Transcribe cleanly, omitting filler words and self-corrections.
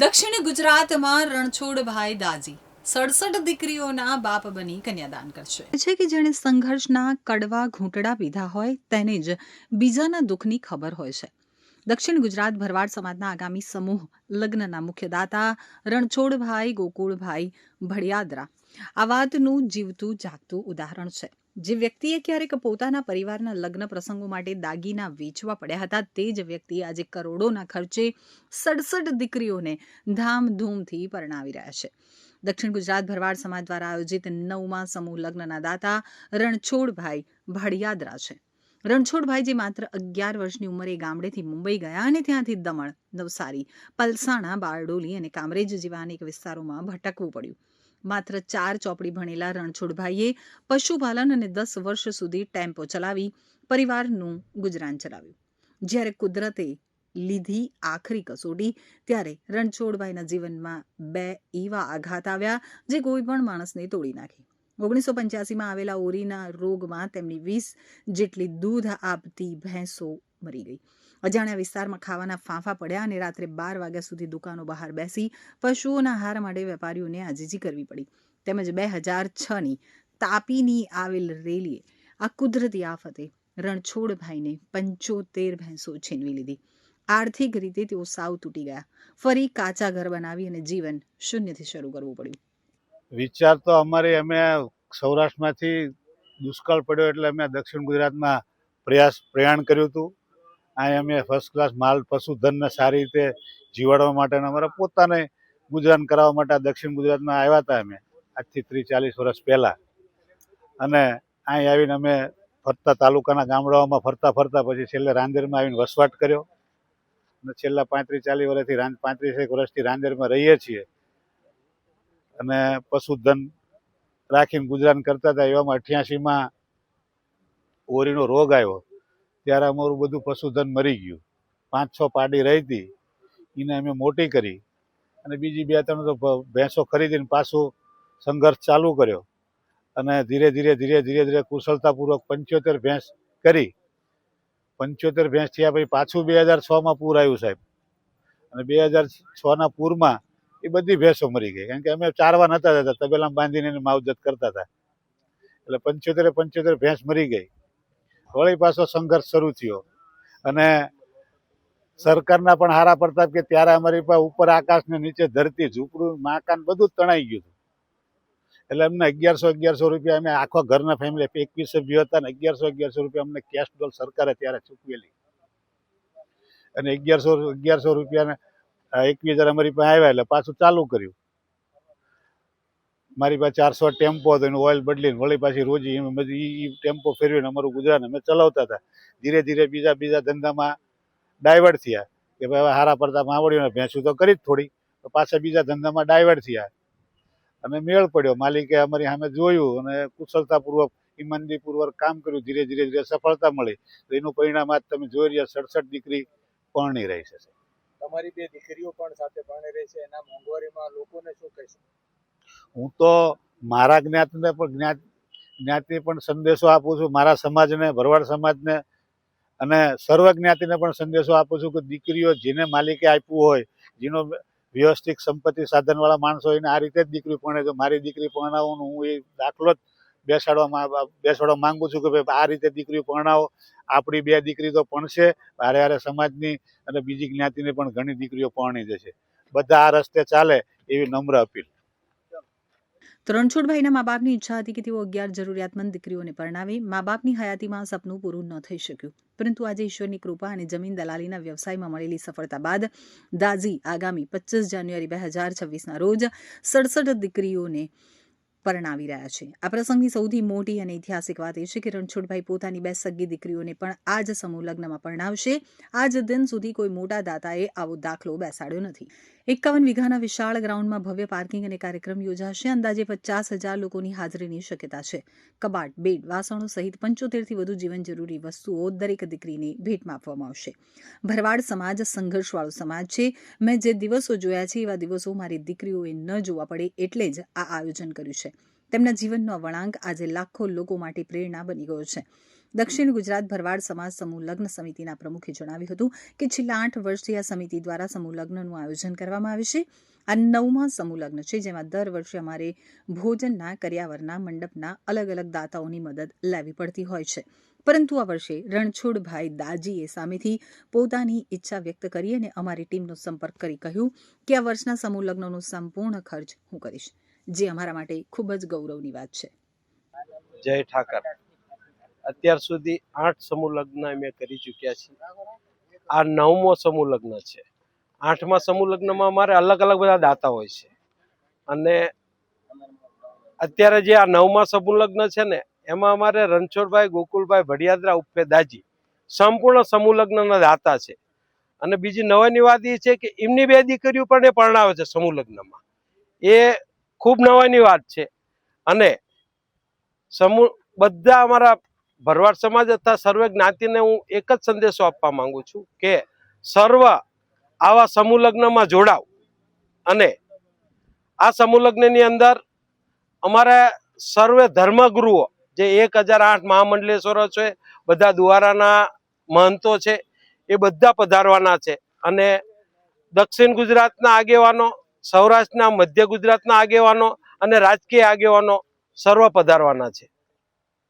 દક્ષિણ ગુજરાતમાં રણછોડભાઈ દાજી 67 દીકરીઓના બાપ બની કન્યાદાન કરશે છે કે જેણે સંઘર્ષના કડવા ઘૂંટડા પીધા હોય તેને જ બીજાના દુઃખની ખબર હોય છે. દક્ષિણ ગુજરાત ભરવાડ સમાજના આગામી સમૂહ લગ્નના મુખ્યદાતા રણછોડભાઈ ગોકુળભાઈ ભડિયાદરા આ વાતનું જીવતું જાગતું ઉદાહરણ છે. જે વ્યક્તિએ ક્યારેક પોતાના પરિવારના લગ્ન પ્રસંગો માટે દાગીના વેચવા પડ્યા હતા તે જ વ્યક્તિ આજે કરોડોના ખર્ચે 67 દીકરીઓને ધામધૂમથી પરણાવી રહ્યા છે. દક્ષિણ ગુજરાત ભરવાડ સમાજ દ્વારા આયોજિત 9મા સમૂહ લગ્નના દાતા રણછોડભાઈ ભડિયાદરા છે. રણછોડભાઈ જે માત્ર 11 વર્ષની ઉંમરે ગામડેથી મુંબઈ ગયા અને ત્યાંથી દમણ, નવસારી, પલસાણા, બારડોલી અને કામરેજ જેવા અનેક વિસ્તારોમાં ભટકવું પડ્યું. માત્ર 4 ચોપડી ભણેલા રણછોડભાઈએ પશુપાલન અને 10 વર્ષ સુધી ટેમ્પો ચલાવી પરિવારનું ગુજરાન ચલાવ્યું. જ્યારે કુદરતે લીધી આખરી કસોટી ત્યારે રણછોડભાઈના જીવનમાં 2 એવા આઘાત આવ્યા જે કોઈ પણ માણસને તોડી નાખે. 1985માં આવેલા ઓરીના રોગમાં તેમની 20 જેટલી દૂધ આપતી ભેંસો મરી ગઈ. અજાણ્યા વિસ્તારમાં ખાવાના ફાંફા પડ્યા અને રાત્રે 12 વાગ્યા સુધી દુકાનો બહાર બેસી પશુઓના આહાર માટે વેપારીઓને આજીજી કરવી પડી. તેમજ 2006ની તાપીની આવેલ રેલીએ આ કુદરતી આફતે રણછોડભાઈને 75 ભેંસો છીનવી લીધી. આર્થિક રીતે તેઓ સાવ તૂટી ગયા. ફરી કાચા ઘર બનાવી અને જીવન શૂન્યથી શરૂ કરવું પડ્યું. વિચાર તો અમે સૌરાષ્ટ્રમાંથી દુષ્કાળ પડ્યો એટલે અમે દક્ષિણ ગુજરાતમાં પ્રયાણ કર્યું હતું. અહીં અમે ફર્સ્ટ ક્લાસ માલ પશુધનને સારી રીતે જીવાડવા માટે અને અમારા પોતાને ગુજરાન કરાવવા માટે દક્ષિણ ગુજરાતમાં આવ્યા હતા. અમે આજથી 30-40 વર્ષ પહેલાં અને અહીં આવીને અમે ફરતા તાલુકાના ગામડાઓમાં ફરતા પછી છેલ્લે રાંદેરમાં આવીને વસવાટ કર્યો અને છેલ્લા 35 વર્ષથી રાંદેરમાં રહીએ છીએ અને પશુધન રાખીને ગુજરાન કરતા હતા. એવામાં 88માં ઓરીનો રોગ આવ્યો ત્યારે અમારું બધું પશુધન મરી ગયું. 5-6 પાડી રહી હતી એને અમે મોટી કરી અને બીજી 2-3 તો ભેંસો ખરીદીને પાછું સંઘર્ષ ચાલુ કર્યો અને ધીરે કુશળતાપૂર્વક 75 ભેંસ કરી. 75 ભેંસ થયા પછી પાછું 2006માં પૂર આવ્યું સાહેબ અને 2006ના પૂરમાં એ બધી ભેંસો મરી ગઈ કારણ કે અમે ચારવા નતા જતા, તબેલામાં બાંધીને એની માવજત કરતા હતા એટલે 75 ભેંસ મરી ગઈ. વળી પાછો સંઘર્ષ શરૂ થયો અને સરકારના પણ હારા પ્રતાપ કે ત્યારે અમારી પાસે ઉપર આકાશ ને નીચે ધરતી, ઝૂંપડું, મકાન બધું જ તણાઈ ગયું હતું. એટલે અમને 1100 રૂપિયા અમે આખો ઘરના ફેમિલી 21 સભ્યો હતા ને 1100 રૂપિયા અમને કેશ ડોલ સરકારે ત્યારે ચૂકવેલી અને 1100 રૂપિયાને 21,000 અમારી પાસે આવ્યા એટલે પાછું ચાલુ કર્યું. મારી પાસે 400 ટેમ્પો હતો એનું ઓઇલ બદલીને વળી પાછી રોજી એ ટેમ્પો ફેરવીને અમારું ગુજરાન અમે ચલાવતા હતા. ધીરે બીજા ધંધામાં ડાયવર્ટ થયા કે ભાઈ હવે હારા પડતા આવડ્યું, ભેંસું તો કરી જ થોડી, તો પાછા બીજા ધંધામાં ડાયવર્ટ થયા અને મેળ પડ્યો. માલિકે અમારી સામે જોયું અને કુશળતાપૂર્વક ઈમાનદારીપૂર્વક કામ કર્યું. ધીરે સફળતા મળી. તો એનું પરિણામ આજ તમે જોઈ રહ્યા 67 દીકરી પરણી રહી છે. તમારી 2 દીકરીઓ પણ સાથે પરણી રહી છે, એના મોંઘવારીમાં લોકોને શું કહેશો? હું તો મારા જ્ઞાતિ પણ સંદેશો આપું છું, મારા સમાજને, ભરવાડ સમાજને અને સર્વ જ્ઞાતિને પણ સંદેશો આપું છું કે દીકરીઓ જેને માલિકે આપ્યું હોય, જેનો વ્યવસ્થિત સંપત્તિ સાધનવાળા માણસો હોય એને આ રીતે જ દીકરી પરણે. તો મારી દીકરી પરણાવવાનું હું એ દાખલો જ બેસાડવા માંગુ છું કે ભાઈ આ રીતે દીકરી પરણાવો. આપણી 2 દીકરી તો ભણશે, હારે સમાજની અને બીજી જ્ઞાતિની પણ ઘણી દીકરીઓ પરણી જશે. બધા આ રસ્તે ચાલે એવી નમ્ર અપીલ. રણછોડભાઈના મા બાપની ઈચ્છા હતી કે તેઓ 11 જરૂરિયાતમંદ દીકરીઓને પરણાવે. મા બાપની હયાતીમાં સપનું પૂરું ન થઈ શક્યું, પરંતુ આજે ઈશ્વરની કૃપા અને જમીન દલાલીના વ્યવસાયમાં મળેલી સફળતા બાદ દાજી આગામી 25 જાન્યુઆરી 2026ના રોજ 67 દીકરીઓને પરણાવી રહ્યા છે. આ પ્રસંગની સૌથી મોટી અને ઐતિહાસિક વાત એ છે કે રણછોડભાઈ પોતાની 2 સગી દીકરીઓને પણ આ જ સમૂહ લગ્નમાં પરણાવશે. આજ દિન સુધી કોઈ મોટા દાતાએ આવો દાખલો બેસાડ્યો નથી. 51 વીઘાના વિશાળ ગ્રાઉન્ડમાં ભવ્ય પાર્કિંગ અને કાર્યક્રમ યોજાશે. અંદાજે 50,000 લોકોની હાજરીની શક્યતા છે. કબાટ, બેડ, વાસણો સહિત 75થી વધુ જીવન જરૂરી વસ્તુઓ દરેક દીકરીને ભેટમાં આપવામાં આવશે. ભરવાડ સમાજ સંઘર્ષવાળો સમાજ છે. મેં જે દિવસો જોયા છે એવા દિવસો મારી દીકરીઓએ ન જોવા પડે એટલે જ આ આયોજન કર્યું છે. તેમના જીવનનો વળાંક આજે લાખો લોકો માટે પ્રેરણા બની ગયો છે. દક્ષિણ ગુજરાત ભરવાડ સમાજ સમૂહ લગ્ન સમિતિના પ્રમુખે જણાવ્યું હતું કે છેલ્લા 8 વર્ષથી આ સમિતિ દ્વારા સમૂહ લગ્નનું આયોજન કરવામાં આવે છે. આ 9મા સમૂહ લગ્ન છે, જેમાં દર વર્ષે અમારે ભોજનના, કર્યાવરના, મંડપના અલગ અલગ દાતાઓની મદદ લેવી પડતી હોય છે. પરંતુ આ વર્ષે રણછોડભાઈ દાજીએ સામેથી પોતાની ઈચ્છા વ્યક્ત કરી અને અમારી ટીમનો સંપર્ક કરી કહ્યું કે આ વર્ષના સમૂહ લગ્નનો સંપૂર્ણ ખર્ચ હું કરીશ, જે અમારા માટે ખૂબ જ ગૌરવની વાત છે. જય ઠાકર. અત્યાર સુધી 8 સમૂહ લગ્ન અમે કરી ચૂક્યા છીએ. આ 9મો સમૂહ લગ્ન છે. 8મા સમૂહ લગ્નમાં અમારે અલગ અલગ બધા દાતા હોય છે અને અત્યારે જે આ 9મા સમૂહ લગ્ન છે ને એમાં અમારે રણછોડભાઈ ગોકુલભાઈ ભડિયાદરા ઉર્ફે દાજી સંપૂર્ણ સમૂહ લગ્નના દાતા છે. અને બીજી નવાઈની વાત એ છે કે એમની 2 દીકરીઓ પણ એ પરણાવે છે સમૂહ લગ્નમાં. એ ખૂબ નવાઈની વાત છે. અને સમૂહ બધા અમારા ભરવાડ સમાજ તથા સર્વે જ્ઞાતિને હું એક જ સંદેશો આપવા માંગુ છું કે સર્વ આવા સમૂહ લગ્નમાં જોડાવ. અને આ સમૂહ લગ્નની અંદર અમારા સર્વે ધર્મગુરુઓ જે 1008 મહામંડલેશ્વરો છે, બધા દ્વારાના મહંતો છે, એ બધા પધારવાના છે. અને દક્ષિણ ગુજરાતના આગેવાનો, સૌરાષ્ટ્રના, મધ્ય ગુજરાતના આગેવાનો અને રાજકીય આગેવાનો સર્વ પધારવાના છે.